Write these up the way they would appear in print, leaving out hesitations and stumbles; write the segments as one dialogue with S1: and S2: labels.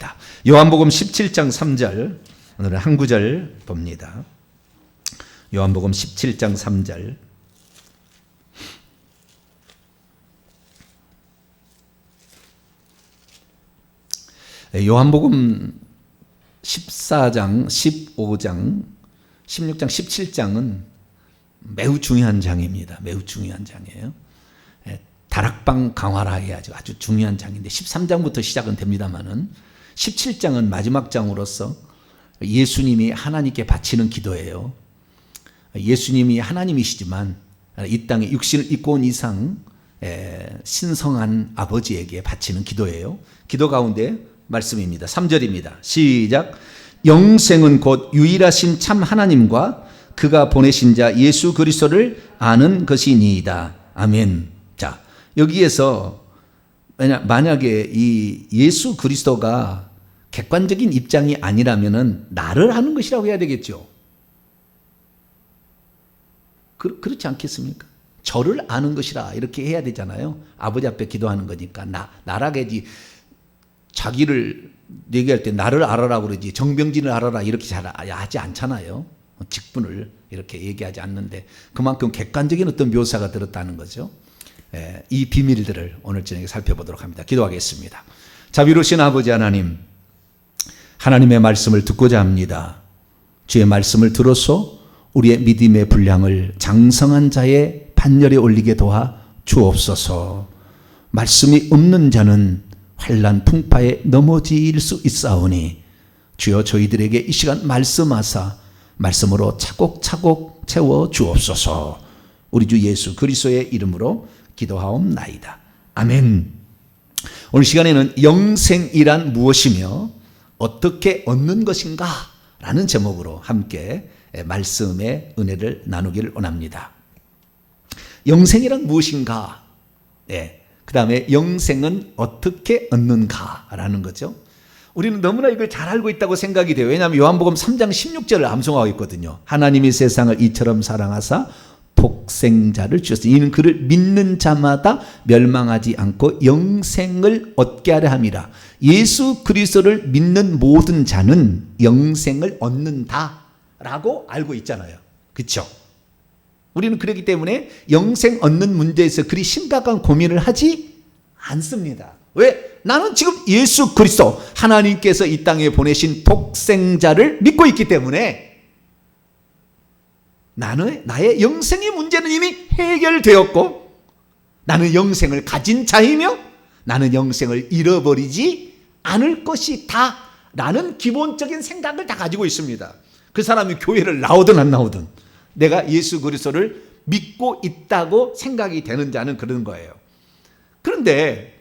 S1: 하겠습니다. 요한복음 17장 3절, 오늘은 한 구절 봅니다. 요한복음 17장 3절. 요한복음 14장, 15장, 16장, 17장은 매우 중요한 장입니다. 매우 중요한 장이에요. 다락방 강화라 해야죠. 아주 중요한 장인데 13장부터 시작은 됩니다만은 17장은 마지막 장으로서 예수님이 하나님께 바치는 기도예요. 예수님이 하나님이시지만 이 땅에 육신을 입고 온 이상 신성한 아버지에게 바치는 기도예요. 기도 가운데 말씀입니다. 3절입니다. 시작. 영생은 곧 유일하신 참 하나님과 그가 보내신 자 예수 그리스도를 아는 것이니이다. 아멘. 자, 여기에서 만약에 이 예수 그리스도가 객관적인 입장이 아니라면은 나를 아는 것이라고 해야 되겠죠. 그렇지 않겠습니까? 저를 아는 것이라 이렇게 해야 되잖아요. 아버지 앞에 기도하는 거니까 나라겠지. 자기를 얘기할 때 나를 알아라 그러지 정병진을 알아라 이렇게 잘 하지 않잖아요. 직분을 이렇게 얘기하지 않는데 그만큼 객관적인 어떤 묘사가 들었다는 거죠. 이 비밀들을 오늘 저녁에 살펴보도록 합니다. 기도하겠습니다. 자비로우신 아버지 하나님, 하나님의 말씀을 듣고자 합니다. 주의 말씀을 들어서 우리의 믿음의 분량을 장성한 자의 판결에 올리게 도와 주옵소서. 말씀이 없는 자는 환난 풍파에 넘어질 수 있사오니 주여 저희들에게 이 시간 말씀하사 말씀으로 차곡차곡 채워 주옵소서. 우리 주 예수 그리스도의 이름으로 기도하옵나이다. 아멘. 오늘 시간에는 영생이란 무엇이며 어떻게 얻는 것인가 라는 제목으로 함께 말씀의 은혜를 나누기를 원합니다. 영생이란 무엇인가? 그 다음에 영생은 어떻게 얻는가라는 거죠. 우리는 너무나 이걸 잘 알고 있다고 생각이 돼요. 왜냐하면 요한복음 3장 16절을 암송하고 있거든요. 하나님이 세상을 이처럼 사랑하사 독생자를 주셨으니 이는 그를 믿는 자마다 멸망하지 않고 영생을 얻게 하려 함이라. 예수 그리스도를 믿는 모든 자는 영생을 얻는다라고 알고 있잖아요. 그렇죠? 우리는 그렇기 때문에 영생 얻는 문제에서 그리 심각한 고민을 하지 않습니다. 왜? 나는 지금 예수 그리스도 하나님께서 이 땅에 보내신 독생자를 믿고 있기 때문에 나의 영생의 문제는 이미 해결되었고 나는 영생을 가진 자이며 나는 영생을 잃어버리지 않을 것이다 라는 기본적인 생각을 다 가지고 있습니다. 그 사람이 교회를 나오든 안 나오든 내가 예수 그리스도를 믿고 있다고 생각이 되는 자는 그런 거예요. 그런데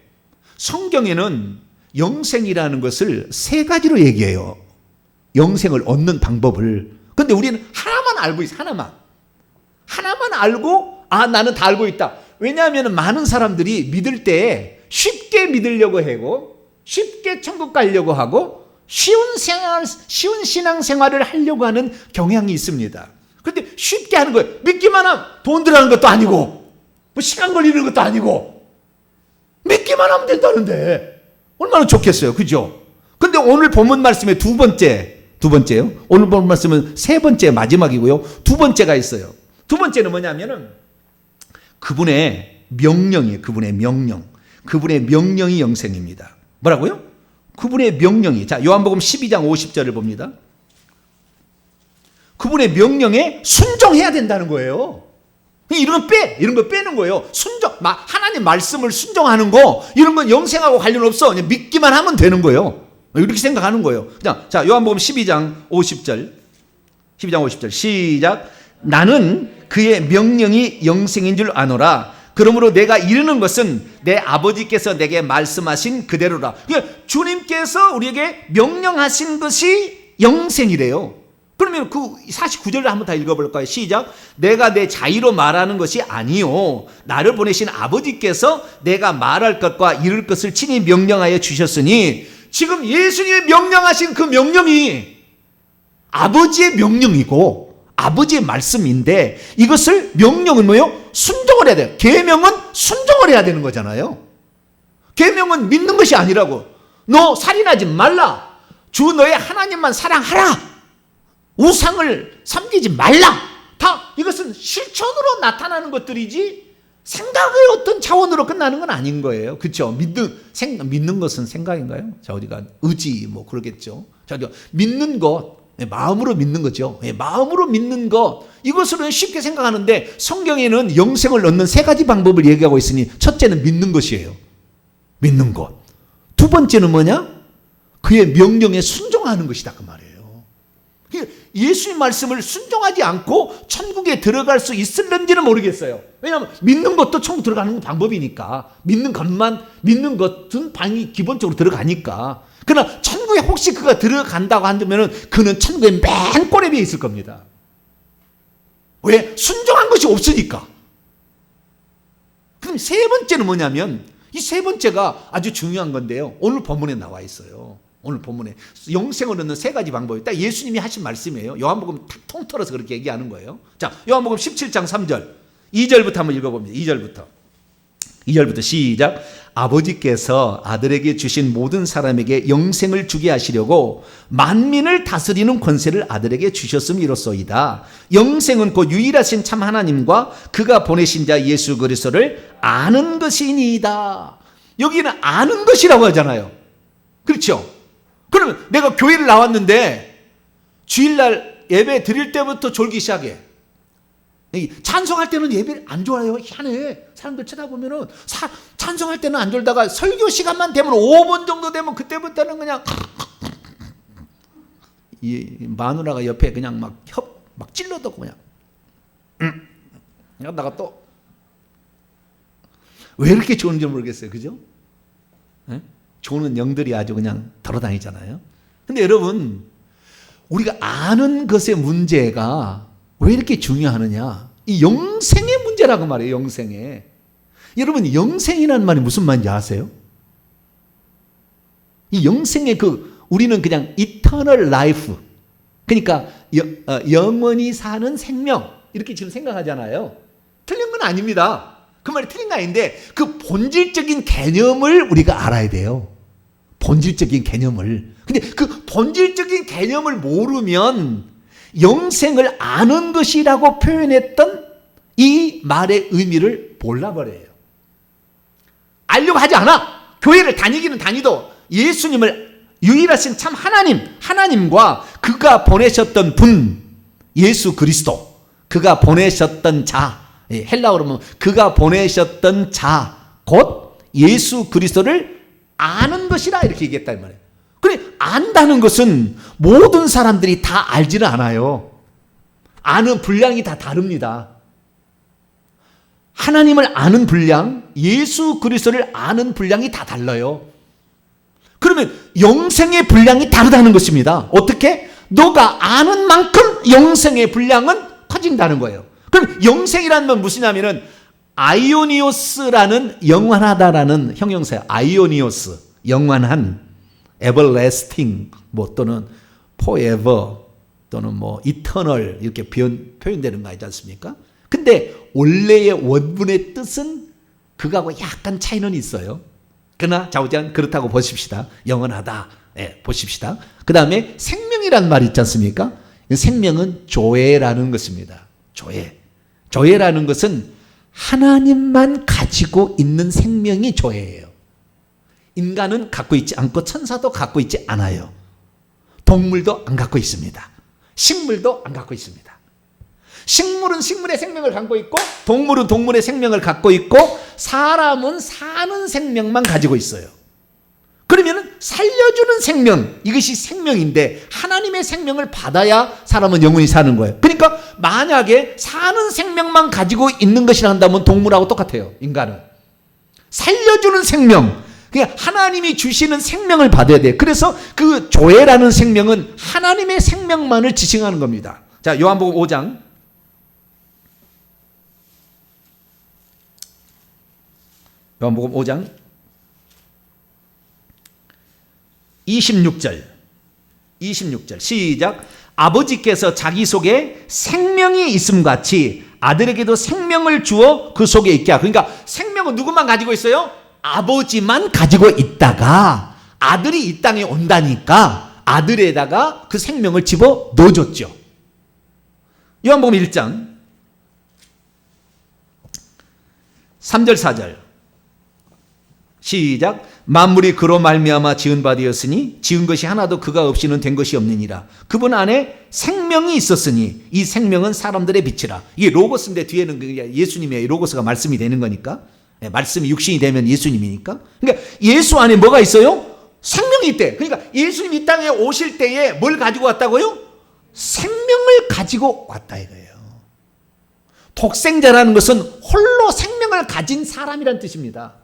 S1: 성경에는 영생이라는 것을 세 가지로 얘기해요. 영생을 얻는 방법을. 그런데 우리는 하나만 알고 있어요. 하나만 알고 나는 다 알고 있다. 왜냐하면 많은 사람들이 믿을 때 쉽게 믿으려고 하고 쉽게 천국 가려고 하고 쉬운 신앙생활을 하려고 하는 경향이 있습니다. 그런데 쉽게 하는 거예요. 믿기만 하면 돈 들어가는 것도 아니고 뭐 시간 걸리는 것도 아니고 믿기만 하면 된다는데 얼마나 좋겠어요. 그죠? 근데 오늘 본문 말씀의 두 번째요. 오늘 본문 말씀은 세 번째 마지막이고요. 두 번째가 있어요. 두 번째는 뭐냐면은 그분의 명령이에요. 그분의 명령이 영생입니다. 뭐라고요? 그분의 명령이. 자, 요한복음 12장 50절을 봅니다. 그분의 명령에 순종해야 된다는 거예요. 이런 거 빼는 거예요. 하나님 말씀을 순종하는 거, 이런 건 영생하고 관련 없어. 그냥 믿기만 하면 되는 거예요. 이렇게 생각하는 거예요. 자, 요한복음 12장 50절. 시작. 나는 그의 명령이 영생인 줄 아노라. 그러므로 내가 이르는 것은 내 아버지께서 내게 말씀하신 그대로라. 그러니까 주님께서 우리에게 명령하신 것이 영생이래요. 그러면 그 49절을 한번 다 읽어볼까요? 시작. 내가 내 자의로 말하는 것이 아니요 나를 보내신 아버지께서 내가 말할 것과 이룰 것을 친히 명령하여 주셨으니, 지금 예수님이 명령하신 그 명령이 아버지의 명령이고 아버지의 말씀인데, 이것을 명령은 뭐예요? 순종을 해야 돼요. 계명은 순종을 해야 되는 거잖아요. 계명은 믿는 것이 아니라고. 너 살인하지 말라. 주 너의 하나님만 사랑하라. 우상을 섬기지 말라. 다 이것은 실천으로 나타나는 것들이지 생각의 어떤 차원으로 끝나는 건 아닌 거예요. 그렇죠? 믿는 것은 생각인가요? 자, 우리가 의지 뭐 그러겠죠. 자, 믿는 것, 마음으로 믿는 거죠. 마음으로 믿는 것, 이것으로는 쉽게 생각하는데 성경에는 영생을 얻는 세 가지 방법을 얘기하고 있으니 첫째는 믿는 것이에요. 믿는 것. 두 번째는 뭐냐? 그의 명령에 순종하는 것이다 그 말이에요. 예수의 말씀을 순종하지 않고 천국에 들어갈 수 있을는지는 모르겠어요. 왜냐하면 믿는 것도 천국 들어가는 방법이니까. 믿는 것은 방이 기본적으로 들어가니까. 그러나 천국에 혹시 그가 들어간다고 한다면 그는 천국의 맨 꼬레비에 있을 겁니다. 왜? 순종한 것이 없으니까. 그럼 세 번째는 뭐냐면 이 세 번째가 아주 중요한 건데요. 오늘 본문에 나와 있어요. 오늘 본문에 영생을 얻는 세 가지 방법이 딱 예수님이 하신 말씀이에요. 요한복음 탁 통틀어서 그렇게 얘기하는 거예요. 자, 요한복음 17장 3절 2절부터 한번 읽어봅니다. 2절부터 시작. 아버지께서 아들에게 주신 모든 사람에게 영생을 주게 하시려고 만민을 다스리는 권세를 아들에게 주셨음이로소이다. 영생은 곧 유일하신 참 하나님과 그가 보내신 자 예수 그리스도를 아는 것이니이다. 여기는 아는 것이라고 하잖아요. 그렇죠? 그러면 내가 교회를 나왔는데 주일날 예배 드릴 때부터 졸기 시작해. 찬송할 때는 예배를 안 좋아해요. 희한해. 사람들 쳐다보면은 찬송할 때는 안 졸다가 설교 시간만 되면 5분 정도 되면 그때부터는 그냥 이 마누라가 옆에 그냥 막 찔러대고 그냥 나가 또 왜 이렇게 좋은지 모르겠어요. 그죠? 네? 좋은 영들이 아주 그냥 돌아다니잖아요. 근데 여러분, 우리가 아는 것의 문제가 왜 이렇게 중요하느냐? 이 영생의 문제라고 말해요. 영생의. 여러분, 영생이라는 말이 무슨 말인지 아세요? 이 영생의 우리는 그냥 eternal life, 그러니까 영원히 사는 생명, 이렇게 지금 생각하잖아요. 틀린 건 아닙니다. 그 말이 틀린 거 아닌데 그 본질적인 개념을 우리가 알아야 돼요. 본질적인 개념을. 근데 그 본질적인 개념을 모르면 영생을 아는 것이라고 표현했던 이 말의 의미를 몰라버려요. 알려고 하지 않아. 교회를 다니기는 다니도 예수님을 유일하신 참 하나님과 그가 보내셨던 분, 예수 그리스도, 그가 보내셨던 자, 헬라어로 보면 그가 보내셨던 자, 곧 예수 그리스도를 아는 것이라 이렇게 얘기했단 말이에요. 그래, 안다는 것은 모든 사람들이 다 알지는 않아요. 아는 분량이 다 다릅니다. 하나님을 아는 분량, 예수 그리스도를 아는 분량이 다 달라요. 그러면 영생의 분량이 다르다는 것입니다. 어떻게? 너가 아는 만큼 영생의 분량은 커진다는 거예요. 그럼 영생이라는 건 무엇이냐면은 아이오니오스라는 영원하다라는 형용사예요. 아이오니오스, 영원한, everlasting, 뭐 또는 forever 또는 뭐 eternal 이렇게 표현되는 거 아니지 않습니까? 근데 원래의 원문의 뜻은 그거하고 약간 차이는 있어요. 그러나 좌우지간 그렇다고 보십시다. 영원하다. 보십시다. 그 다음에 생명이라는 말이 있지 않습니까? 생명은 조회라는 것입니다. 조회라는 것은 하나님만 가지고 있는 생명이 조회예요. 인간은 갖고 있지 않고 천사도 갖고 있지 않아요. 동물도 안 갖고 있습니다. 식물도 안 갖고 있습니다. 식물은 식물의 생명을 갖고 있고 동물은 동물의 생명을 갖고 있고 사람은 사는 생명만 가지고 있어요. 그러면 살려주는 생명, 이것이 생명인데 하나님의 생명을 받아야 사람은 영원히 사는 거예요. 그러니까 만약에 사는 생명만 가지고 있는 것이라 한다면 동물하고 똑같아요. 인간은. 살려주는 생명, 그러니까 하나님이 주시는 생명을 받아야 돼요. 그래서 그 조회라는 생명은 하나님의 생명만을 지칭하는 겁니다. 자, 요한복음 5장 26절 시작. 아버지께서 자기 속에 생명이 있음 같이 아들에게도 생명을 주어 그 속에 있게 하고. 그러니까 생명은 누구만 가지고 있어요? 아버지만 가지고 있다가 아들이 이 땅에 온다니까 아들에다가 그 생명을 집어 넣어줬죠. 요한복음 1장 3절 4절 시작. 만물이 그로 말미암아 지은 바 되었으니 지은 것이 하나도 그가 없이는 된 것이 없느니라. 그분 안에 생명이 있었으니 이 생명은 사람들의 빛이라. 이게 로고스인데 뒤에는 예수님의 로고스가 말씀이 되는 거니까, 말씀이 육신이 되면 예수님이니까. 그러니까 예수 안에 뭐가 있어요? 생명이 있대. 그러니까 예수님이 이 땅에 오실 때에 뭘 가지고 왔다고요? 생명을 가지고 왔다 이거예요. 독생자라는 것은 홀로 생명을 가진 사람이란 뜻입니다.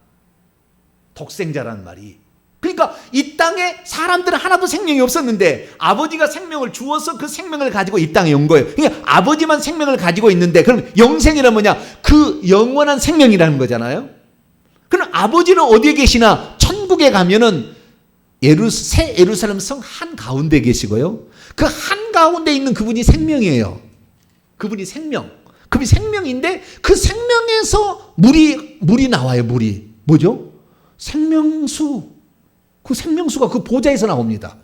S1: 독생자라는 말이. 그러니까 이 땅에 사람들은 하나도 생명이 없었는데 아버지가 생명을 주어서 그 생명을 가지고 이 땅에 온 거예요. 그러니까 아버지만 생명을 가지고 있는데 그럼 영생이란 뭐냐? 그 영원한 생명이라는 거잖아요. 그럼 아버지는 어디에 계시나? 천국에 가면은 새 예루살렘 성 한가운데 계시고요. 그 한가운데 있는 그분이 생명이에요. 그분이 생명. 그분이 생명인데 그 생명에서 물이 나와요. 물이. 뭐죠? 생명수. 그 생명수가 그 보좌에서 나옵니다.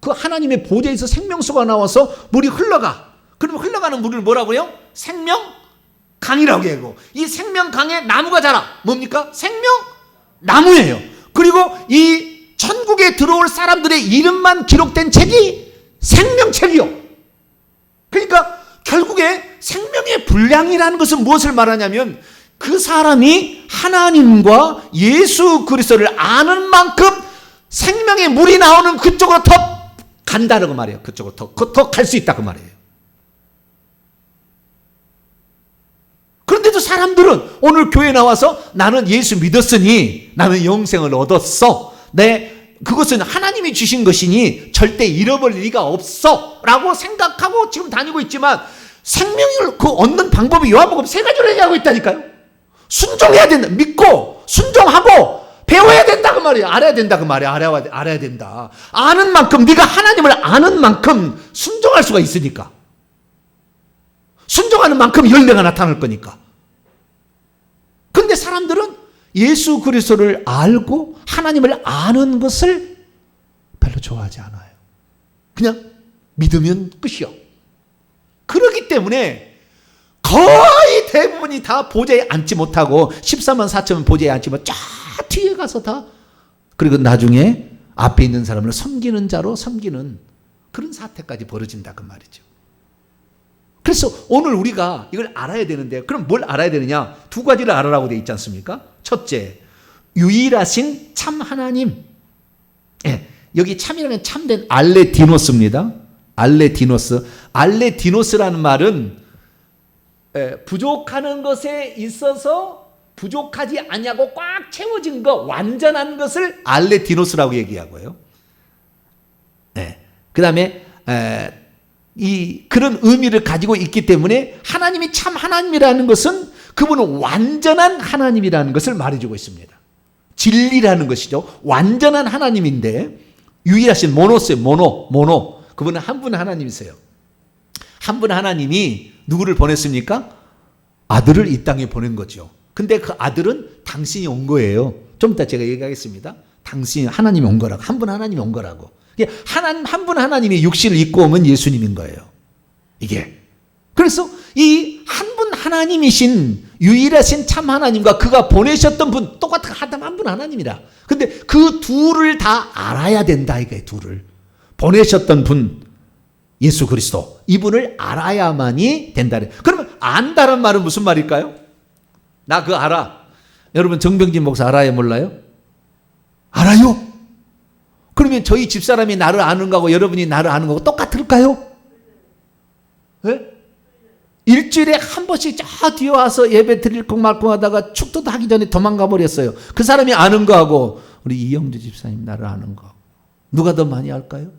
S1: 그 하나님의 보좌에서 생명수가 나와서 물이 흘러가. 그러면 흘러가는 물을 뭐라고요? 생명강이라고 하고, 이 생명강에 나무가 자라. 뭡니까? 생명나무예요. 그리고 이 천국에 들어올 사람들의 이름만 기록된 책이 생명책이요. 그러니까 결국에 생명의 분량이라는 것은 무엇을 말하냐면 그 사람이 하나님과 예수 그리스도를 아는 만큼 생명의 물이 나오는 그쪽으로 더 간다는 말이에요. 그쪽으로 더 갈 수 있다 그 말이에요. 그런데도 사람들은 오늘 교회 나와서 나는 예수 믿었으니 나는 영생을 얻었어. 그것은 하나님이 주신 것이니 절대 잃어버릴 리가 없어 라고 생각하고 지금 다니고 있지만 생명을 얻는 방법이 요한복음 3가지로 얘기하고 있다니까요. 순종해야 된다. 믿고 순종하고 배워야 된다 그 말이에요. 알아야 된다 그 말이에요. 알아야 된다. 아는 만큼, 네가 하나님을 아는 만큼 순종할 수가 있으니까. 순종하는 만큼 열매가 나타날 거니까. 그런데 사람들은 예수 그리스도를 알고 하나님을 아는 것을 별로 좋아하지 않아요. 그냥 믿으면 끝이요. 그렇기 때문에 거의 대부분이 다 보좌에 앉지 못하고 14만 4천 보좌에 앉지 못하고 쫙 뒤에 가서 다, 그리고 나중에 앞에 있는 사람을 섬기는 자로 섬기는 그런 사태까지 벌어진다 그 말이죠. 그래서 오늘 우리가 이걸 알아야 되는데, 그럼 뭘 알아야 되느냐? 2가지를 알아라고 되어 있지 않습니까? 첫째, 유일하신 참 하나님. 여기 참이라는 참된 알레디노스입니다. 알레디노스라는 말은 부족하는 것에 있어서 부족하지 않냐고 꽉 채워진 거, 완전한 것을 알레디노스라고 얘기하고요. 그 다음에 그런 의미를 가지고 있기 때문에 하나님이 참 하나님이라는 것은 그분은 완전한 하나님이라는 것을 말해주고 있습니다. 진리라는 것이죠. 완전한 하나님인데 유일하신 모노스예요. 모노. 그분은 한 분 하나님이세요. 한 분 하나님이 누구를 보냈습니까? 아들을 이 땅에 보낸 거죠. 근데 그 아들은 당신이 온 거예요. 좀 이따 제가 얘기하겠습니다. 당신이 하나님이 온 거라고. 한 분 하나님이 온 거라고. 한 분 하나님이 육신을 입고 오면 예수님인 거예요. 이게. 그래서 이 한 분 하나님이신 유일하신 참 하나님과 그가 보내셨던 분, 똑같은 한 분 하나님이라. 근데 그 둘을 다 알아야 된다 이게. 둘을 보내셨던 분 예수 그리스도, 이분을 알아야만이 된다. 그러면 안다는 말은 무슨 말일까요? 나 그거 알아. 여러분 정병진 목사 알아요 몰라요? 알아요? 그러면 저희 집사람이 나를 아는 거하고 여러분이 나를 아는 거하고 똑같을까요? 네? 일주일에 한 번씩 저 뒤에 와서 예배 드릴 거 말고 하다가 축도도 하기 전에 도망가 버렸어요. 그 사람이 아는 거하고 우리 이영주 집사님 나를 아는 거 누가 더 많이 알까요?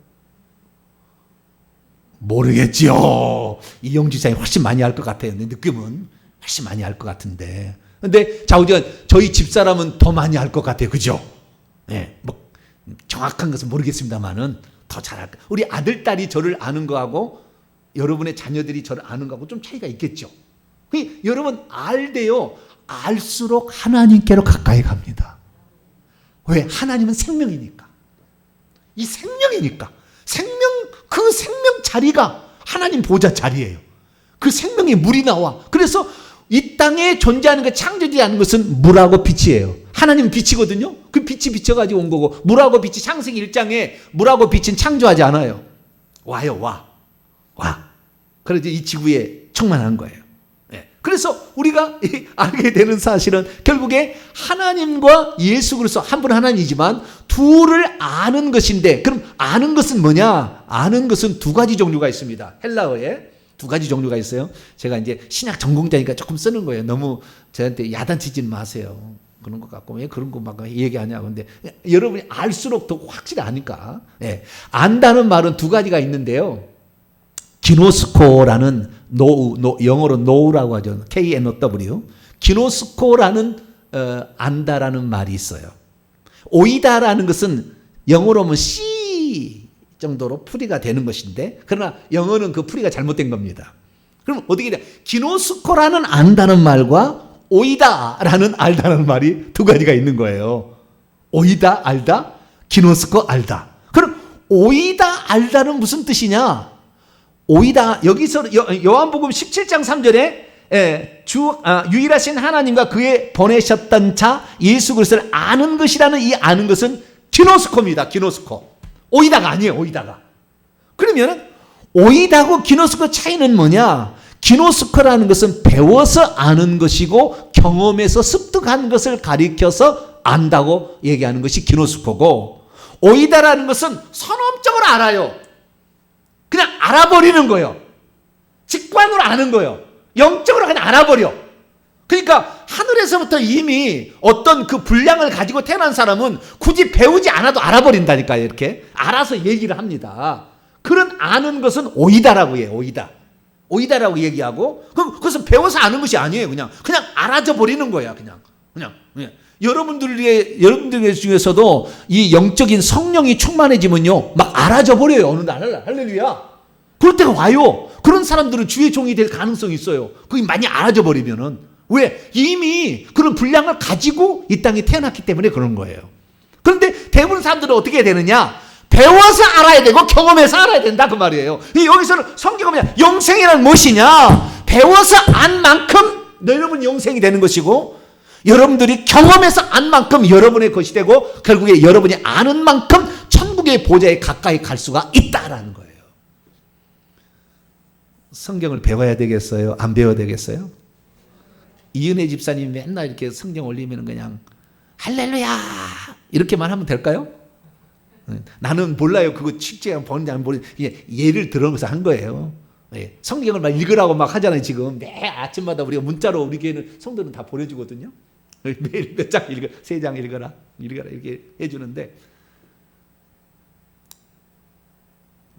S1: 모르겠지요. 이영주 집사님 훨씬 많이 알 것 같아요. 내 느낌은 훨씬 많이 알 것 같은데. 근데 좌우지간 저희 집사람은 더 많이 알 것 같아요. 그죠? 네, 뭐 정확한 것은 모르겠습니다만은 더 잘 알 거예요. 우리 아들, 딸이 저를 아는 거하고 여러분의 자녀들이 저를 아는 거하고 좀 차이가 있겠죠. 여러분 알대요. 알수록 하나님께로 가까이 갑니다. 왜? 하나님은 생명이니까. 이 생명이니까. 그 생명 자리가 하나님 보좌 자리예요. 그 생명에 물이 나와. 그래서 이 땅에 존재하는 그 창조되지 것은 물하고 빛이에요. 하나님은 빛이거든요. 그 빛이 비춰가지고 온 거고, 물하고 빛이 창세기 1장에 물하고 빛은 창조하지 않아요. 와요, 와. 그래서 이 지구에 충만한 거예요. 그래서 우리가 알게 되는 사실은 결국에 하나님과 예수 그리스도 한 분 하나님이지만 둘을 아는 것인데, 그럼 아는 것은 뭐냐? 아는 것은 두 가지 종류가 있습니다. 헬라어에 두 가지 종류가 있어요. 제가 이제 신약 전공자니까 조금 쓰는 거예요. 너무 저한테 야단치지는 마세요. 그런 것 같고 왜 그런 거 막 얘기하냐고. 근데 여러분이 알수록 더 확실히 아니까. 안다는 말은 두 가지가 있는데요. 기노스코라는 영어로 know라고 하죠. K-N-O-W. 기노스코라는 안다라는 말이 있어요. 오이다라는 것은 영어로 하면 see 정도로 풀이가 되는 것인데, 그러나 영어는 그 풀이가 잘못된 겁니다. 그럼 어떻게 돼? 기노스코라는 안다는 말과 오이다라는 알다라는 말이 두 가지가 있는 거예요. 오이다, 알다, 기노스코, 알다. 그럼 오이다, 알다는 무슨 뜻이냐? 오이다, 여기서 요한복음 17장 3절에 유일하신 하나님과 그의 보내셨던 자 예수 그리스도를 아는 것이라는 이 아는 것은 기노스코입니다. 기노스코. 오이다가 아니에요. 오이다가. 그러면 오이다고 기노스코 차이는 뭐냐? 기노스코라는 것은 배워서 아는 것이고 경험에서 습득한 것을 가리켜서 안다고 얘기하는 것이 기노스코고, 오이다라는 것은 선언적으로 알아요. 그냥 알아버리는 거예요. 직관으로 아는 거예요. 영적으로 그냥 알아버려. 그러니까 하늘에서부터 이미 어떤 그 분량을 가지고 태어난 사람은 굳이 배우지 않아도 알아버린다니까요. 이렇게 알아서 얘기를 합니다. 그런 아는 것은 오이다라고 해요. 오이다라고 얘기하고, 그럼 그것은 배워서 아는 것이 아니에요. 그냥 알아져 버리는 거야. 그냥. 여러분들 중에서도 이 영적인 성령이 충만해지면요, 막 알아져 버려요. 어느 날. 할렐루야. 그럴 때가 와요. 그런 사람들은 주의 종이 될 가능성이 있어요. 그게 많이 알아져 버리면은. 왜? 이미 그런 분량을 가지고 이 땅에 태어났기 때문에 그런 거예요. 그런데 대부분 사람들은 어떻게 되느냐? 배워서 알아야 되고 경험해서 알아야 된다, 그 말이에요. 여기서는 성경은 뭐냐? 영생이란 무엇이냐? 배워서 안 만큼 여러분 영생이 되는 것이고, 여러분들이 경험해서 안 만큼 여러분의 것이 되고, 결국에 여러분이 아는 만큼 천국의 보좌에 가까이 갈 수가 있다라는 거예요. 성경을 배워야 되겠어요? 안 배워야 되겠어요? 이은혜 집사님이 맨날 이렇게 성경 올리면 그냥 할렐루야 이렇게만 하면 될까요? 나는 몰라요. 그거 실제 보는지 안 보는지 예를 들어서 한 거예요. 성경을 막 읽으라고 막 하잖아요. 지금 매 아침마다 우리가 문자로 우리 교회는 성도는 다 보내주거든요. 매일 몇 장 읽어, 3장 읽어라 이렇게 해주는데,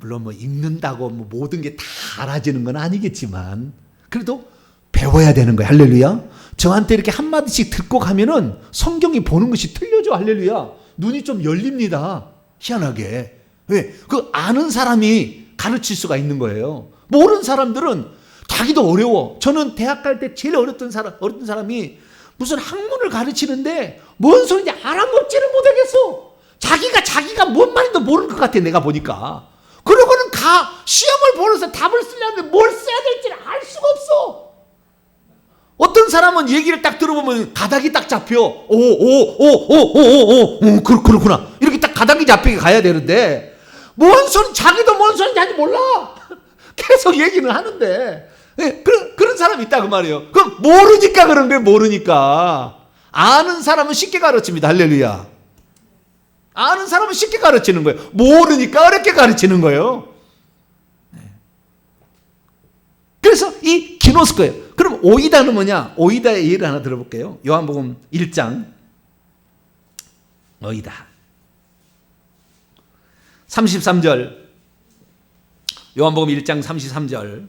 S1: 물론 뭐 읽는다고 뭐 모든 게 다 알아지는 건 아니겠지만 그래도 배워야 되는 거예요. 할렐루야. 저한테 이렇게 한마디씩 듣고 가면은 성경이 보는 것이 틀려져. 할렐루야. 눈이 좀 열립니다. 희한하게. 왜? 그 아는 사람이 가르칠 수가 있는 거예요. 모르는 사람들은 자기도 어려워. 저는 대학 갈 때 제일 어렸던 사람이 무슨 학문을 가르치는데 뭔 소리인지 알아먹지를 못하겠어. 자기가 뭔 말인지 모르는 것 같아, 내가 보니까. 그러고는 시험을 보면서 답을 쓰려는데 뭘 써야 될지를 알 수가 없어. 어떤 사람은 얘기를 딱 들어보면 가닥이 딱 잡혀. 그렇구나. 이렇게 딱 가닥이 잡히게 가야 되는데, 자기도 뭔 소리인지 아직 몰라. 계속 얘기는 하는데. 그런 사람이 있다, 그 말이에요. 그럼 모르니까 그런 거예요, 모르니까. 아는 사람은 쉽게 가르칩니다. 할렐루야. 아는 사람은 쉽게 가르치는 거예요. 모르니까 어렵게 가르치는 거예요. 그래서 이 기노스코예요. 그럼 오이다는 뭐냐? 오이다의 예를 하나 들어볼게요. 요한복음 1장 오이다 33절, 요한복음 1장 33절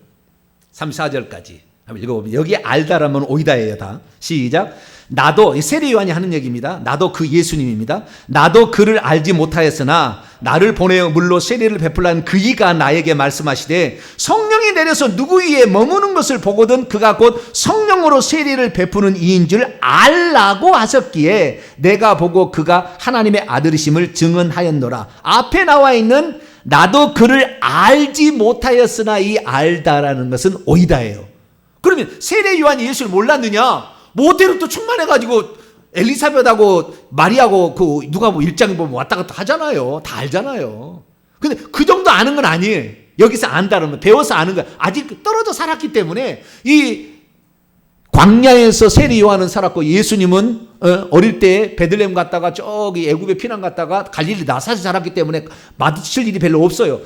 S1: 34절까지 한번 읽어보면 여기 알다라면 오이다예요. 다 시작. 나도 세례 요한이 하는 얘기입니다. 나도 그 예수님입니다. 나도 그를 알지 못하였으나 나를 보내어 물로 세례를 베풀라는 그이가 나에게 말씀하시되 성령이 내려서 누구 위에 머무는 것을 보거든 그가 곧 성령으로 세례를 베푸는 이인 줄 알라고 하셨기에 내가 보고 그가 하나님의 아들이심을 증언하였노라. 앞에 나와 있는 나도 그를 알지 못하였으나 이 알다라는 것은 오이다예요. 그러면 세례 요한이 예수를 몰랐느냐? 모태로 또 충만해가지고 엘리사벳하고 마리아하고 그 누가 뭐 1장 보면 왔다 갔다 하잖아요. 다 알잖아요. 근데 그 정도 아는 건 아니에요. 여기서 안다는 배워서 아는 거야. 아직 떨어져 살았기 때문에 이 광야에서 세례 요한은 살았고 예수님은 어릴 때 베들레헴 갔다가 저기 애굽에 피난 갔다가 갈릴리 나사렛에 자랐기 때문에 마주칠 일이 별로 없어요.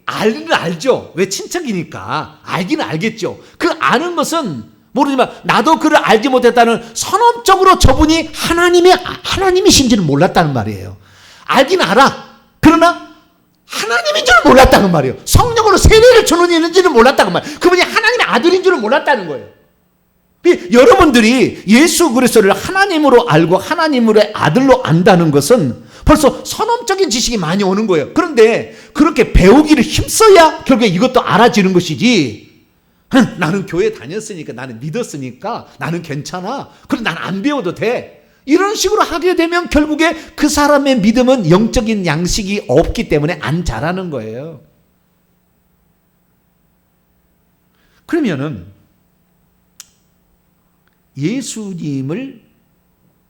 S1: 알기는 알죠. 왜 친척이니까 알기는 알겠죠. 그 아는 것은 모르지만 나도 그를 알지 못했다는 선언적으로 저분이 하나님이신지는 몰랐다는 말이에요. 알긴 알아. 그러나 하나님인 줄 몰랐다는 말이에요. 성령으로 세례를 주는 이는지는 몰랐다는 말이에요. 그분이 하나님의 아들인 줄은 몰랐다는 거예요. 여러분들이 예수 그리스도를 하나님으로 알고 하나님의 아들로 안다는 것은 벌써 선언적인 지식이 많이 오는 거예요. 그런데 그렇게 배우기를 힘써야 결국에 이것도 알아지는 것이지, 나는 교회 다녔으니까, 나는 믿었으니까, 나는 괜찮아, 그럼 난 안 배워도 돼, 이런 식으로 하게 되면 결국에 그 사람의 믿음은 영적인 양식이 없기 때문에 안 자라는 거예요. 그러면은 예수님을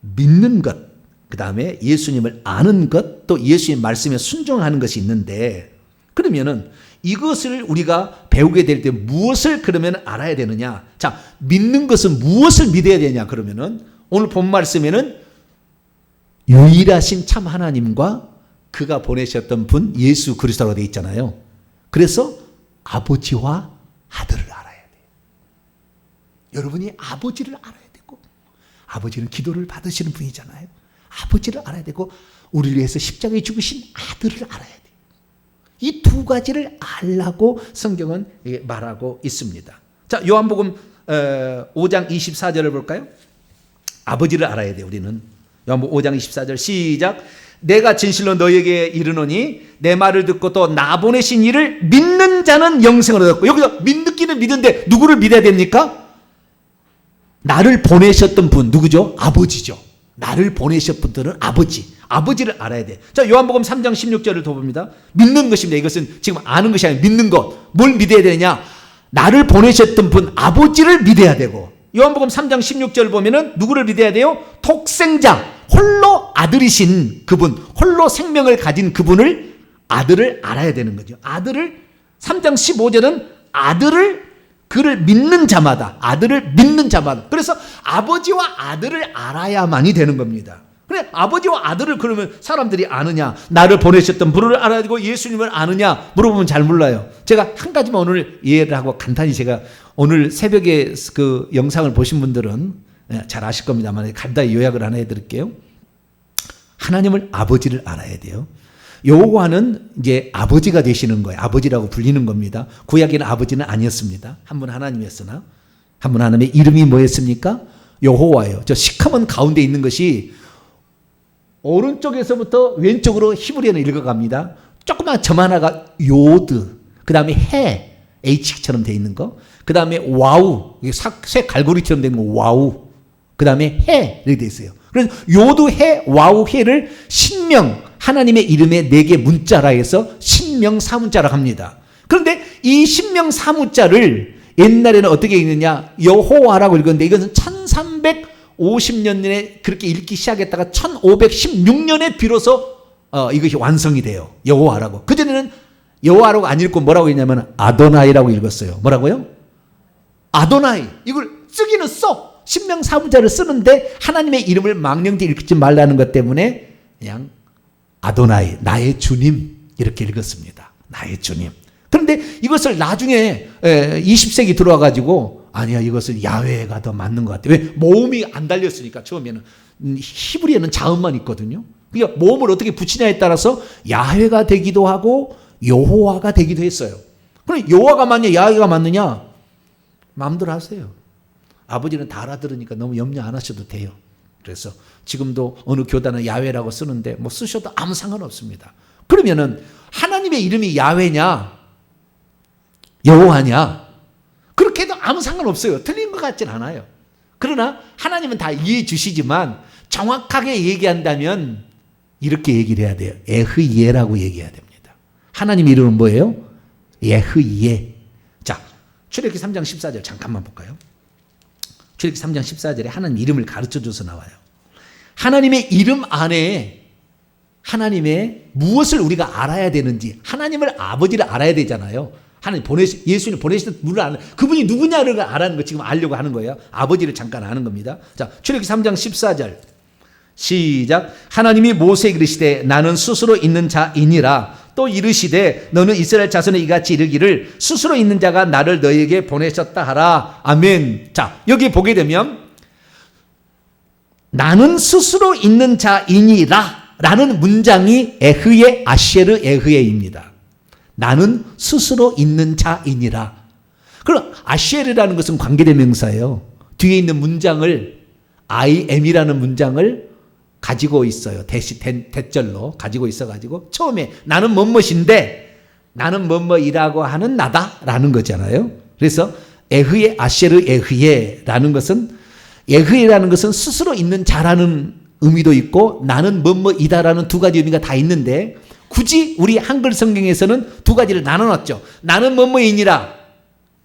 S1: 믿는 것, 그 다음에 예수님을 아는 것, 또 예수님 말씀에 순종하는 것이 있는데, 그러면은 이것을 우리가 배우게 될 때 무엇을 그러면 알아야 되느냐? 자, 믿는 것은 무엇을 믿어야 되냐? 그러면은 오늘 본 말씀에는 유일하신 참 하나님과 그가 보내셨던 분 예수 그리스도로 되어 있잖아요. 그래서 아버지와 아들을 알아야 돼요. 여러분이 아버지를 알아야 되고, 아버지는 기도를 받으시는 분이잖아요. 아버지를 알아야 되고, 우리를 위해서 십자가에 죽으신 아들을 알아야 돼요. 이 두 가지를 알라고 성경은 말하고 있습니다. 자, 요한복음 5장 24절을 볼까요? 아버지를 알아야 돼요, 우리는. 요한복음 5장 24절 시작. 내가 진실로 너에게 이르노니 내 말을 듣고 또 나 보내신 이를 믿는 자는 영생을 얻었고, 여기서 믿기는 믿는데 누구를 믿어야 됩니까? 나를 보내셨던 분, 누구죠? 아버지죠. 나를 보내셨던 분들은 아버지를 알아야 돼. 자, 요한복음 3장 16절을 더 봅니다. 믿는 것입니다. 이것은 지금 아는 것이 아니라 믿는 것. 뭘 믿어야 되느냐? 나를 보내셨던 분 아버지를 믿어야 되고, 요한복음 3장 16절을 보면은 누구를 믿어야 돼요? 독생자, 홀로 아들이신 그분, 홀로 생명을 가진 그분을, 아들을 알아야 되는 거죠. 아들을, 3장 15절은 그를 믿는 자마다, 아들을 믿는 자마다. 그래서 아버지와 아들을 알아야만이 되는 겁니다. 그래, 아버지와 아들을 그러면 사람들이 아느냐? 나를 보내셨던 분을 알아야 되고 예수님을 아느냐? 물어보면 잘 몰라요. 제가 한 가지만 오늘 이해를 하고 간단히, 제가 오늘 새벽에 그 영상을 보신 분들은 잘 아실 겁니다만 간단히 요약을 하나 해드릴게요. 하나님을, 아버지를 알아야 돼요. 여호와는 이제 아버지가 되시는 거예요. 아버지라고 불리는 겁니다. 구약에는 아버지는 아니었습니다. 한 분 하나님이었으나, 한 분 하나님의 이름이 뭐였습니까? 여호와예요. 저 시커먼 가운데 있는 것이 오른쪽에서부터 왼쪽으로 히브리어는 읽어갑니다. 조그만 점 하나가 요드, 그 다음에 해, H처럼 되어 있는 거, 그 다음에 와우, 새 갈고리처럼 되는 거 와우, 그 다음에 해 이렇게 되어 있어요. 그래서 요드, 해, 와우, 해를 신명, 하나님의 이름의 4개 문자라 해서 신명 사문자라고 합니다. 그런데 이 신명 사문자를 옛날에는 어떻게 읽느냐? 여호와라고 읽었는데 이것은 1350년에 그렇게 읽기 시작했다가 1516년에 비로소 이것이 완성이 돼요. 여호와라고. 그전에는 여호와라고 안 읽고 뭐라고 했냐면 아도나이라고 읽었어요. 뭐라고요? 아도나이. 이걸 쓰기는 써. 신명 사문자를 쓰는데 하나님의 이름을 망령되 읽지 말라는 것 때문에 그냥 아도나이, 나의 주님, 이렇게 읽었습니다. 나의 주님. 그런데 이것을 나중에 20세기 들어와가지고, 아니야, 이것은 야훼가 더 맞는 것 같아. 왜? 모음이 안 달렸으니까. 처음에는 히브리어는 자음만 있거든요. 그러니까 모음을 어떻게 붙이냐에 따라서 야훼가 되기도 하고 여호와가 되기도 했어요. 그럼 여호와가 맞냐 야훼가 맞느냐? 마음대로 하세요. 아버지는 다 알아들으니까 너무 염려 안 하셔도 돼요. 그래서 지금도 어느 교단은 야훼라고 쓰는데 뭐 쓰셔도 아무 상관없습니다. 그러면은 하나님의 이름이 야훼냐 여호와냐 그렇게 해도 아무 상관없어요. 틀린 것 같진 않아요. 그러나 하나님은 다 이해해 주시지만 정확하게 얘기한다면 이렇게 얘기를 해야 돼요. 에흐예라고 얘기해야 됩니다. 하나님 이름은 뭐예요? 에흐예. 자, 출애굽기 3장 14절 잠깐만 볼까요? 출애굽기 3장 14절에 하나님 이름을 가르쳐줘서 나와요. 하나님의 이름 안에 하나님의 무엇을 우리가 알아야 되는지 하나님을 아버지를 알아야 되잖아요. 하나님 예수님 보내시던 분을 아는 그분이 누구냐를 알아는 거 지금 알려고 하는 거예요. 아버지를 잠깐 아는 겁니다. 자, 출애굽기 3장 14절 시작. 하나님이 모세에게 이르시되 나는 스스로 있는 자이니라. 또 이르시되 너는 이스라엘 자손에 이같이 이르기를 스스로 있는 자가 나를 너에게 보내셨다 하라. 아멘. 자, 여기 보게 되면 나는 스스로 있는 자이니라 라는 문장이 에흐예 아쉐르 에흐예입니다. 나는 스스로 있는 자이니라. 그럼 아쉐르라는 것은 관계대명사예요. 뒤에 있는 문장을 I am이라는 문장을 가지고 있어요. 대절로 가지고 있어가지고 처음에 나는 뭐뭇인데 나는 뭐뭐이라고 하는 나다라는 거잖아요. 그래서 에흐예 아쉐르 에흐예라는 것은 에흐예라는 것은 스스로 있는 자라는 의미도 있고 나는 뭐뭐이다라는 두 가지 의미가 다 있는데 굳이 우리 한글 성경에서는 두 가지를 나눠놨죠. 나는 뭐뭐이니라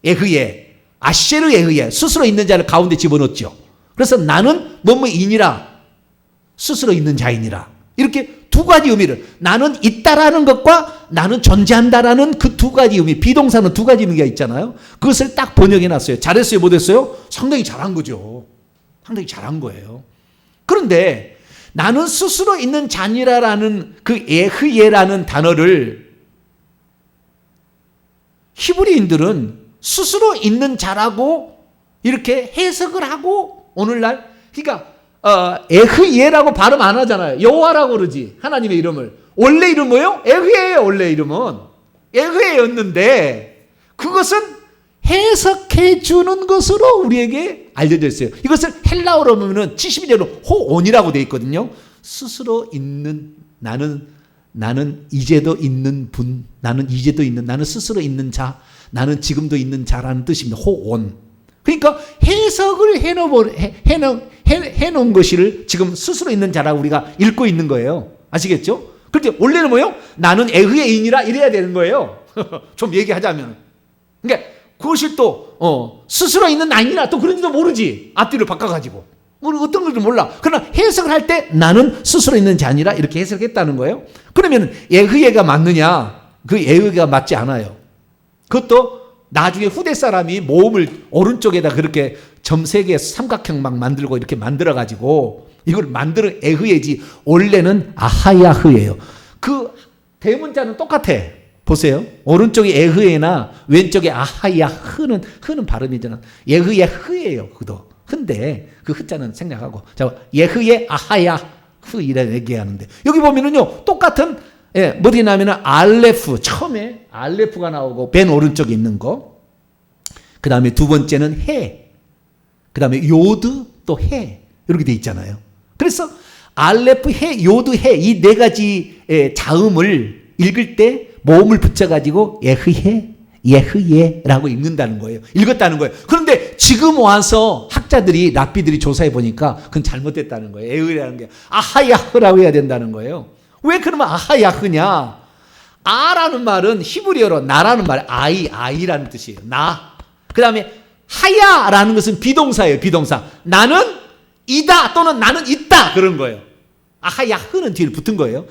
S1: 에흐예 아쉐르 에흐예 스스로 있는 자를 가운데 집어넣었죠. 그래서 나는 뭐뭐이니라 스스로 있는 자이니라 이렇게 두 가지 의미를 나는 있다라는 것과 나는 존재한다라는 그 두 가지 의미 비동사는 두 가지 의미가 있잖아요. 그것을 딱 번역해놨어요. 잘했어요 못했어요? 상당히 잘한 거죠. 상당히 잘한 거예요. 그런데 나는 스스로 있는 자니라라는 그 에흐예라는 단어를 히브리인들은 스스로 있는 자라고 이렇게 해석을 하고 오늘날 그러니까 에흐예라고 발음 안 하잖아요. 여호와라고 그러지. 하나님의 이름을. 원래 이름 뭐예요? 에흐예예요. 원래 이름은. 에흐예였는데 그것은 해석해 주는 것으로 우리에게 알려져 있어요. 이것을 헬라어로 보면 72절로 호온이라고 되어 있거든요. 스스로 있는 나는 이제도 있는 분, 나는 이제도 있는 나는 스스로 있는 자, 나는 지금도 있는 자라는 뜻입니다. 호온. 그러니까 해석을 해놓은 것을 지금 스스로 있는 자라고 우리가 읽고 있는 거예요. 아시겠죠? 그런데 원래는 뭐예요? 나는 에흐예인이라 이래야 되는 거예요. 좀 얘기하자면. 그러니까 그것이 또 스스로 있는 나이니라 또 그런지도 모르지. 앞뒤를 바꿔가지고. 어떤 건지 몰라. 그러나 해석을 할 때 나는 스스로 있는 자니라 이렇게 해석했다는 거예요. 그러면 에흐예가 맞느냐? 그 에흐예가 맞지 않아요. 그것도 나중에 후대 사람이 모음을 오른쪽에다 그렇게 점 3개 삼각형 막 만들고 이렇게 만들어가지고 이걸 만드는 에흐예지 원래는 아하야흐예요. 그 대문자는 똑같아. 보세요. 오른쪽이 에흐예나 왼쪽에 아하야흐는 흐는 발음이잖아. 에흐예흐예요. 그도 흔데 그 흐자는 생략하고 자 예흐예 아하야흐 이래 얘기하는데 여기 보면은요 똑같은 어디 나면은 알레프 처음에 알레프가 나오고 맨 오른쪽에 있는 거 그 다음에 두 번째는 해 그 다음에 요드 또 해 이렇게 돼 있잖아요. 그래서 알레프 해 요드 해 이 네 가지 자음을 읽을 때 모음을 붙여가지고 예흐예라고 읽는다는 거예요. 읽었다는 거예요. 그런데 지금 와서 학자들이 랍비들이 조사해 보니까 그건 잘못됐다는 거예요. 에흐라는 게 아하야흐라고 해야 된다는 거예요. 왜 그러면 아하야흐냐? 아라는 말은 히브리어로 나라는 말 아이라는 뜻이에요. 나. 그 다음에 하야라는 것은 비동사예요. 비동사. 나는 이다 또는 나는 있다 그런 거예요. 아하야흐는 뒤에 붙은 거예요.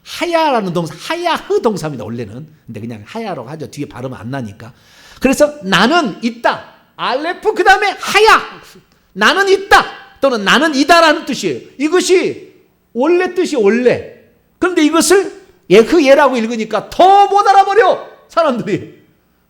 S1: 하야라는 동사, 하야흐 동사입니다. 원래는. 근데 그냥 하야라고 하죠. 뒤에 발음 안 나니까. 그래서 나는 있다. 알레프 그 다음에 하야. 나는 있다 또는 나는 이다라는 뜻이에요. 이것이 원래 뜻이 원래. 그런데 이것을 예흐예라고 읽으니까 더 못 알아버려 사람들이.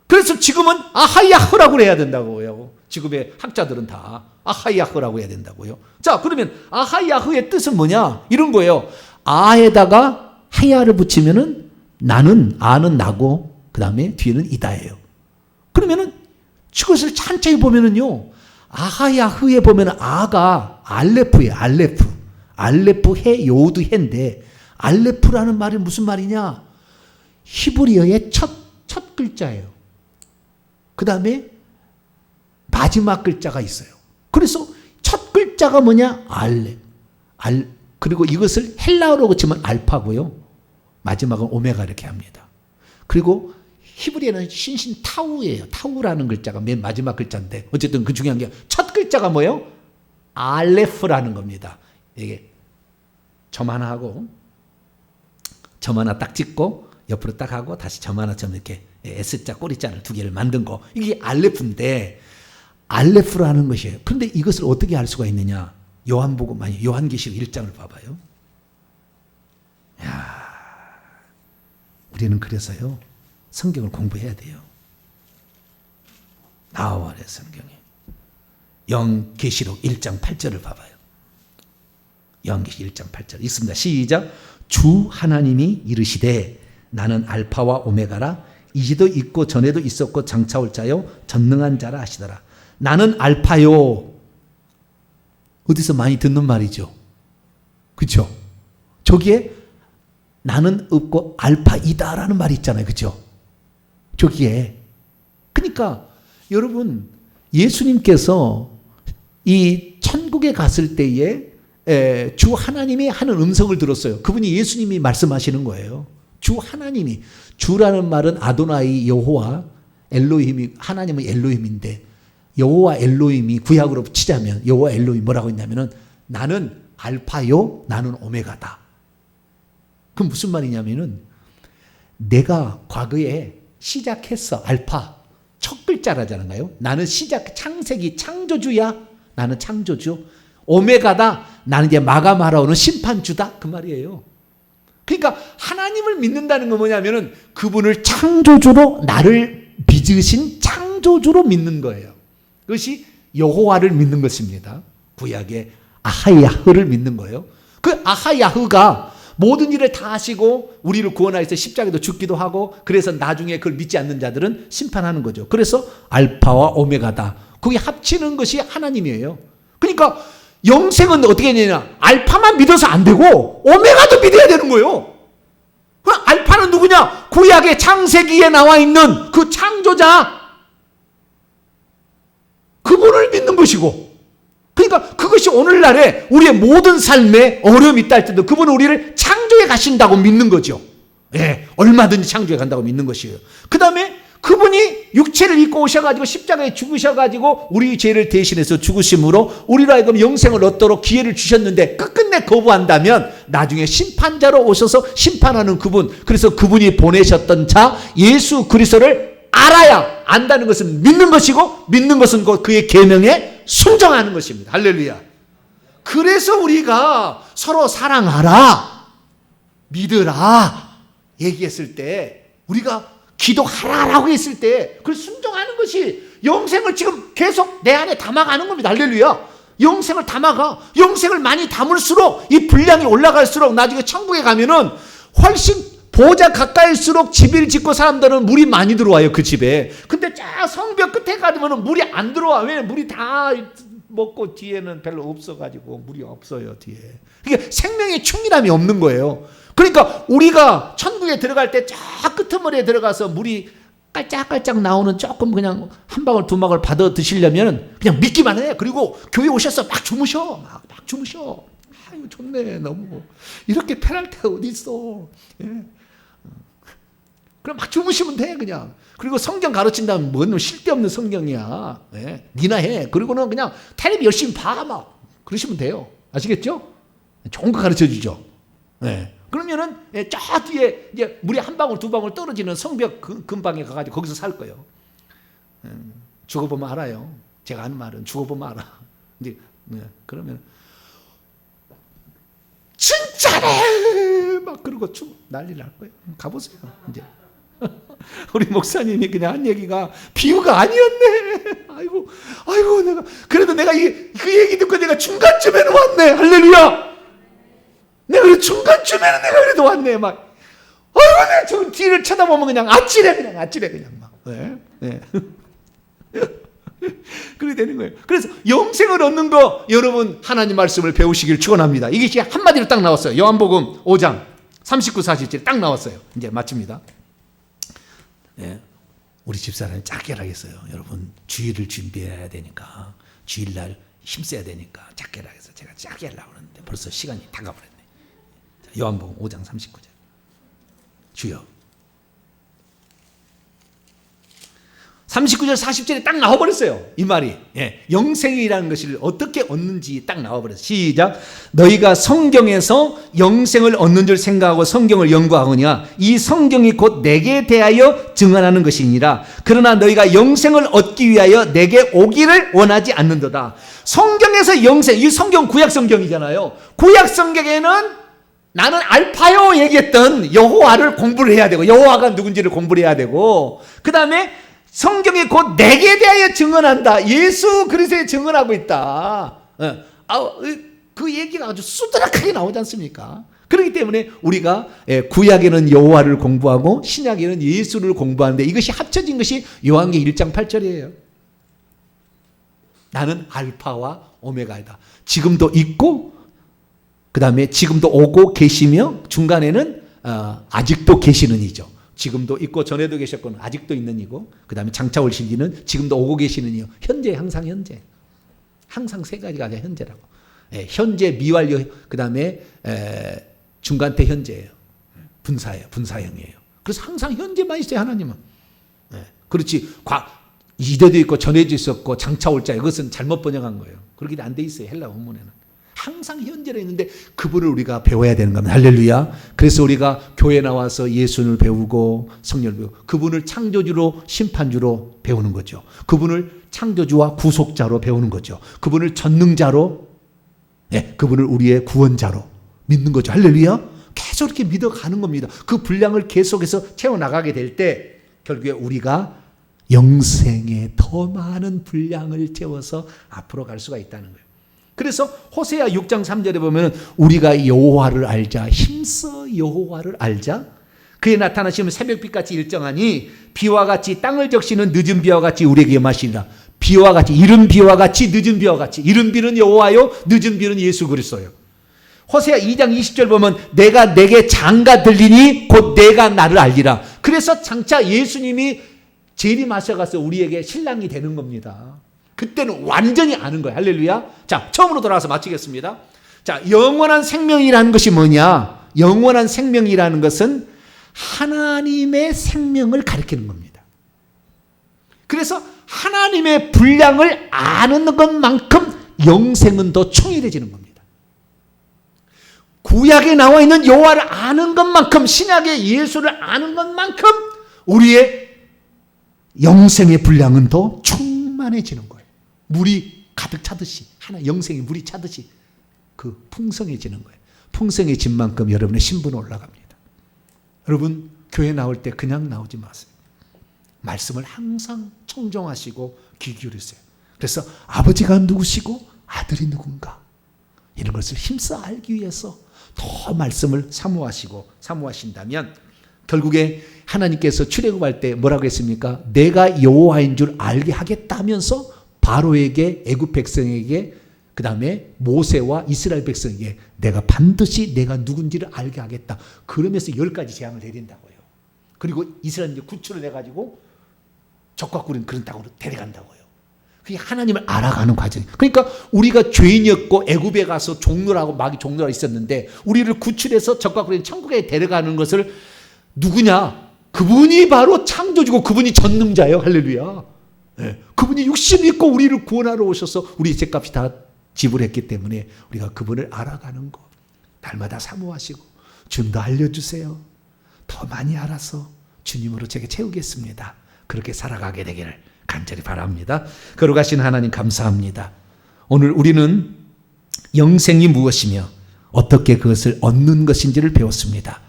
S1: 그래서 지금은 아하야흐라고 해야 된다고요. 지금의 학자들은 다 아하야흐라고 해야 된다고요. 자 그러면 아하야흐의 뜻은 뭐냐? 이런 거예요. 아에다가 하야를 붙이면은 나는 아는 나고 그 다음에 뒤에는 이다예요. 그러면은 그것을 찬자에 보면은요, 아하야흐에 보면은 아가 알레프예요. 알레프 해 요드 해인데, 알레프라는 말이 무슨 말이냐? 히브리어의 첫 글자예요. 그 다음에 마지막 글자가 있어요. 그래서 첫 글자가 뭐냐? 그리고 이것을 헬라어로 치면 알파고요. 마지막은 오메가 이렇게 합니다. 그리고 히브리어는 신신 타우예요. 타우라는 글자가 맨 마지막 글자인데 어쨌든 그 중요한 게 첫 글자가 뭐예요? 알레프라는 겁니다. 이게 점 하나 하고 점 하나 딱 찍고 옆으로 딱 하고 다시 점 하나 점 이렇게 S자 꼬리자를 두 개를 만든 거, 이게 알레프인데 알레프라는 것이에요. 그런데 이것을 어떻게 알 수가 있느냐? 요한복음 아니 요한계시록 1장을 봐봐요. 야, 우리는 그래서요 성경을 공부해야 돼요. 나와라 성경에 영계시록 1장 8절을 봐봐요. 영계시록 1장 8절 읽습니다. 시작. 주 하나님이 이르시되 나는 알파와 오메가라, 이제도 있고 전에도 있었고 장차 올 자요 전능한 자라 하시더라. 나는 알파요. 어디서 많이 듣는 말이죠. 그렇죠? 저기에 나는 없고 알파이다라는 말이 있잖아요. 그렇죠? 저기에. 그러니까 여러분, 예수님께서 이 천국에 갔을 때에 주 하나님이 하는 음성을 들었어요. 그분이 예수님이 말씀하시는 거예요. 주 하나님이, 주라는 말은 아도나이 여호와 엘로힘이, 하나님은 엘로힘인데 여호와 엘로힘이 구약으로 치자면 여호와 엘로힘 뭐라고 했냐면은 나는 알파요 나는 오메가다. 그럼 무슨 말이냐면은 내가 과거에 시작했어. 알파 첫 글자라잖아요. 나는 창세기 창조주야. 나는 창조주. 오메가다. 나는 이제 마감하러 오는 심판주다. 그 말이에요. 그러니까 하나님을 믿는다는 건 뭐냐면은 그분을 창조주로, 나를 빚으신 창조주로 믿는 거예요. 그것이 여호와를 믿는 것입니다. 구약의 아하야흐를 믿는 거예요. 그 아하야흐가 모든 일을 다 하시고 우리를 구원하여서 십자가에도 죽기도 하고, 그래서 나중에 그걸 믿지 않는 자들은 심판하는 거죠. 그래서 알파와 오메가다. 그게 합치는 것이 하나님이에요. 그러니까 영생은 어떻게 되냐? 알파만 믿어서 안 되고 오메가도 믿어야 되는 거예요. 그 알파는 누구냐? 구약의 창세기에 나와 있는 그 창조자, 그분을 믿는 것이고, 그러니까 그것이 오늘날에 우리의 모든 삶에 어려움이 있다 할지라도 그분은 우리를 창조해 가신다고 믿는 거죠. 예, 얼마든지 창조해 간다고 믿는 것이에요. 그 다음에 그분이 육체를 입고 오셔가지고 십자가에 죽으셔가지고 우리 죄를 대신해서 죽으심으로 우리로 하여금 영생을 얻도록 기회를 주셨는데 끝끝내 거부한다면 나중에 심판자로 오셔서 심판하는 그분, 그래서 그분이 보내셨던 자 예수 그리스도를 알아야, 안다는 것은 믿는 것이고, 믿는 것은 그의 계명에 순종하는 것입니다. 할렐루야. 그래서 우리가 서로 사랑하라, 믿으라 얘기했을 때, 우리가 기도하라라고 했을 때 그걸 순종하는 것이 영생을 지금 계속 내 안에 담아가는 겁니다. 할렐루야. 영생을 담아가. 영생을 많이 담을수록 이 분량이 올라갈수록 나중에 천국에 가면은 훨씬 보호자 가까일수록 집을 짓고 사람들은 물이 많이 들어와요. 그 집에. 근데 쫙 성벽 끝에 가면 물이 안 들어와. 왜? 물이 다 먹고 뒤에는 별로 없어가지고 물이 없어요. 뒤에. 그러니까 생명의 충분함이 없는 거예요. 그러니까 우리가 천국에 들어갈 때 쫙 끄트머리에 들어가서 물이 깔짝깔짝 나오는 조금 그냥 한 방울 두 방울 받아 드시려면 그냥 믿기만 해. 그리고 교회 오셔서 막 주무셔. 막 주무셔. 아유 좋네. 너무 이렇게 편할 때가 어디 있어. 예. 그럼 막 주무시면 돼 그냥. 그리고 성경 가르친다면 뭔 쓸데없는 성경이야. 예. 니나 해. 그리고는 그냥 텔레비 열심히 봐. 막 그러시면 돼요. 아시겠죠? 좋은 거 가르쳐주죠. 예. 그러면은 저 뒤에 이제 물이 한 방울 두 방울 떨어지는 성벽 근방에 가가지고 거기서 살 거예요. 죽어보면 알아요. 제가 하는 말은 죽어보면 알아. 이제 그러면 진짜네 막 그러고 난리 날 거예요. 가보세요. 이제 우리 목사님이 그냥 한 얘기가 비유가 아니었네. 아이고 내가 그래도 내가 그 얘기 듣고 내가 중간쯤에는 왔네. 할렐루야. 내가 중간쯤에는 내가 그래도 왔네. 막 아이고 내가 저 뒤를 쳐다보면 그냥 아찔해 그냥 막. 네. 그렇게 되는 거예요. 그래서 영생을 얻는 거 여러분 하나님 말씀을 배우시길 축원합니다. 이게 한마디로 딱 나왔어요. 요한복음 5장 39, 40절 딱 나왔어요. 이제 마칩니다. 네. 우리 집사람이 짧게 하겠어요. 여러분 주일을 준비해야 되니까 주일날 힘써야 되니까 짧게 하겠어요. 제가 짧게 하려고 하는데 벌써 시간이 다 가버렸네. 요한복음 5장 39절 주여 39절 40절에 딱 나와버렸어요. 이 말이 영생이라는 것을 어떻게 얻는지 딱 나와버렸어요. 시작. 너희가 성경에서 영생을 얻는 줄 생각하고 성경을 연구하거냐 이 성경이 곧 내게 대하여 증언하는 것이니라. 그러나 너희가 영생을 얻기 위하여 내게 오기를 원하지 않는도다. 성경에서 영생, 이 성경 구약 성경이잖아요. 구약 성경에는 나는 알파요 얘기했던 여호와를 공부를 해야 되고 여호와가 누군지를 공부를 해야 되고 그 다음에 성경이 곧 내게 대하여 증언한다. 예수 그리스도에 증언하고 있다. 그 얘기가 아주 수두룩하게 나오지 않습니까? 그렇기 때문에 우리가 구약에는 여호와를 공부하고 신약에는 예수를 공부하는데 이것이 합쳐진 것이 요한계시록 1장 8절이에요. 나는 알파와 오메가이다. 지금도 있고 그 다음에 지금도 오고 계시며 중간에는 아직도 계시는 이죠. 지금도 있고 전에도 계셨고 아직도 있는 이고 그 다음에 장차 올 시기는 지금도 오고 계시는 이요. 현재 항상 현재. 항상 세 가지가 아니라 현재라고. 현재 미완료 그 다음에 중간태 현재예요. 분사예요. 분사형이에요. 그래서 항상 현재만 있어요. 하나님은. 그렇지. 이대도 있고 전에도 있었고 장차 올 자 이것은 잘못 번역한 거예요. 그렇게 안 돼 있어요. 헬라 원문에는. 항상 현재로 있는데 그분을 우리가 배워야 되는 겁니다. 할렐루야. 그래서 우리가 교회 나와서 예수를 배우고 성령을 배우고 그분을 창조주로 심판주로 배우는 거죠. 그분을 창조주와 구속자로 배우는 거죠. 그분을 전능자로 그분을 우리의 구원자로 믿는 거죠. 할렐루야. 계속 이렇게 믿어가는 겁니다. 그 분량을 계속해서 채워나가게 될 때 결국에 우리가 영생에 더 많은 분량을 채워서 앞으로 갈 수가 있다는 거예요. 그래서 호세아 6장 3절에 보면 우리가 여호와를 알자 힘써 여호와를 알자 그의 나타나시면 새벽빛같이 일정하니 비와 같이 땅을 적시는 늦은 비와 같이 우리에게 임하시리라. 비와 같이 이른 비와 같이 늦은 비와 같이 이른 비는 여호와요 늦은 비는 예수 그리스도예요. 호세아 2장 20절 보면 내가 내게 장가 들리니 곧 내가 나를 알리라. 그래서 장차 예수님이 재림하셔가서 우리에게 신랑이 되는 겁니다. 그때는 완전히 아는 거예요. 할렐루야. 자, 처음으로 돌아와서 마치겠습니다. 자, 영원한 생명이라는 것이 뭐냐? 영원한 생명이라는 것은 하나님의 생명을 가리키는 겁니다. 그래서 하나님의 분량을 아는 것만큼 영생은 더 총일해지는 겁니다. 구약에 나와 있는 여호와를 아는 것만큼 신약의 예수를 아는 것만큼 우리의 영생의 분량은 더 충만해지는 거예요. 물이 가득 차듯이 하나 영생의 물이 차듯이 그 풍성해지는 거예요. 풍성해진 만큼 여러분의 신분은 올라갑니다. 여러분 교회 나올 때 그냥 나오지 마세요. 말씀을 항상 청정하시고 귀 기울이세요. 그래서 아버지가 누구시고 아들이 누군가 이런 것을 힘써 알기 위해서 더 말씀을 사모하신다면 결국에 하나님께서 출애굽할 때 뭐라고 했습니까? 내가 여호와인 줄 알게 하겠다면서 바로에게 애굽 백성에게 그 다음에 모세와 이스라엘 백성에게 내가 반드시 내가 누군지를 알게 하겠다. 그러면서 10가지 재앙을 내린다고요. 그리고 이스라엘이 구출을 해가지고 적과 꿀은 그런 땅으로 데려간다고요. 그게 하나님을 알아가는 과정이에요. 그러니까 우리가 죄인이었고 애굽에 가서 종노라고 마귀 종노라 있었는데 우리를 구출해서 적과 꿀은 천국에 데려가는 것을 누구냐? 그분이 바로 창조주고 그분이 전능자예요. 할렐루야. 네. 그분이 육신 입고 우리를 구원하러 오셔서 우리 죄값이 다 지불했기 때문에 우리가 그분을 알아가는 것 날마다 사모하시고 좀 더 알려주세요. 더 많이 알아서 주님으로 제게 채우겠습니다. 그렇게 살아가게 되기를 간절히 바랍니다. 거룩하신 하나님 감사합니다. 오늘 우리는 영생이 무엇이며 어떻게 그것을 얻는 것인지를 배웠습니다.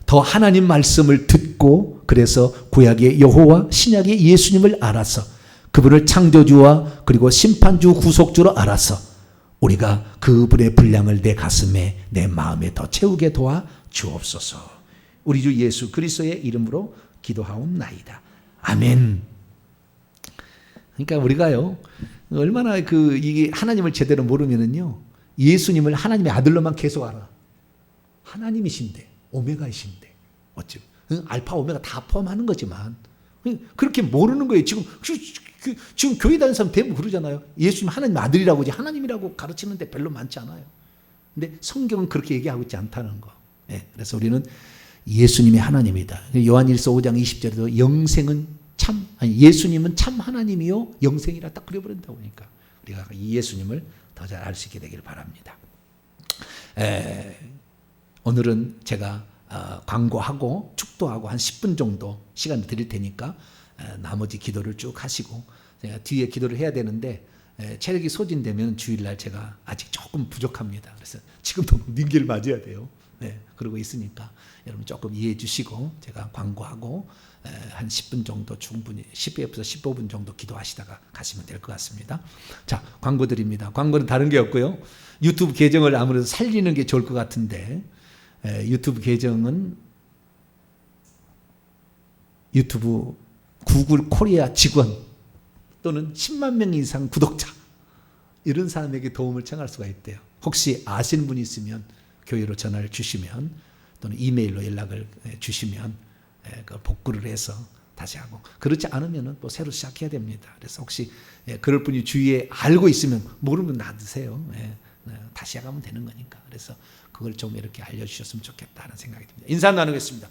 S1: 더 하나님 말씀을 듣고 그래서 구약의 여호와 신약의 예수님을 알아서 그분을 창조주와 그리고 심판주 구속주로 알아서 우리가 그분의 분량을 내 가슴에 내 마음에 더 채우게 도와 주옵소서. 우리 주 예수 그리스도의 이름으로 기도하옵나이다. 아멘. 그러니까 우리가요, 얼마나 이게 하나님을 제대로 모르면은요, 예수님을 하나님의 아들로만 계속 알아. 하나님이신데, 오메가이신데, 어찌, 알파, 오메가 다 포함하는 거지만, 그렇게 모르는 거예요. 지금 교회 다니는 사람 대부분 그러잖아요. 예수님 하나님 아들이라고 이제 하나님이라고 가르치는데 별로 많지 않아요. 근데 성경은 그렇게 얘기하고 있지 않다는 거. 네, 그래서 우리는 예수님이 하나님이다. 요한일서 5장 20절에도 영생은 예수님은 참 하나님이요 영생이라 딱 그려버린다고 하니까 우리가 이 예수님을 더 잘 알 수 있게 되기를 바랍니다. 오늘은 제가 광고하고 축도하고 한 10분 정도 시간을 드릴 테니까 나머지 기도를 쭉 하시고 제가 뒤에 기도를 해야 되는데 체력이 소진되면 주일날 제가 아직 조금 부족합니다. 그래서 지금도 닌기를 맞아야 돼요. 네, 그러고 있으니까 여러분 조금 이해해 주시고 제가 광고하고 한 10분 정도 충분히 10에서 15분 정도 기도하시다가 가시면 될 것 같습니다. 자, 광고 드립니다. 광고는 다른 게 없고요. 유튜브 계정을 아무래도 살리는 게 좋을 것 같은데 유튜브 계정은 유튜브 구글 코리아 직원 또는 10만 명 이상 구독자 이런 사람에게 도움을 청할 수가 있대요. 혹시 아시는 분이 있으면 교회로 전화를 주시면 또는 이메일로 연락을 주시면 복구를 해서 다시 하고 그렇지 않으면 또 새로 시작해야 됩니다. 그래서 혹시 그럴 분이 주위에 알고 있으면 모르면 놔두세요. 다시 하면 되는 거니까. 그래서 그걸 좀 이렇게 알려주셨으면 좋겠다는 생각이 듭니다. 인사 나누겠습니다.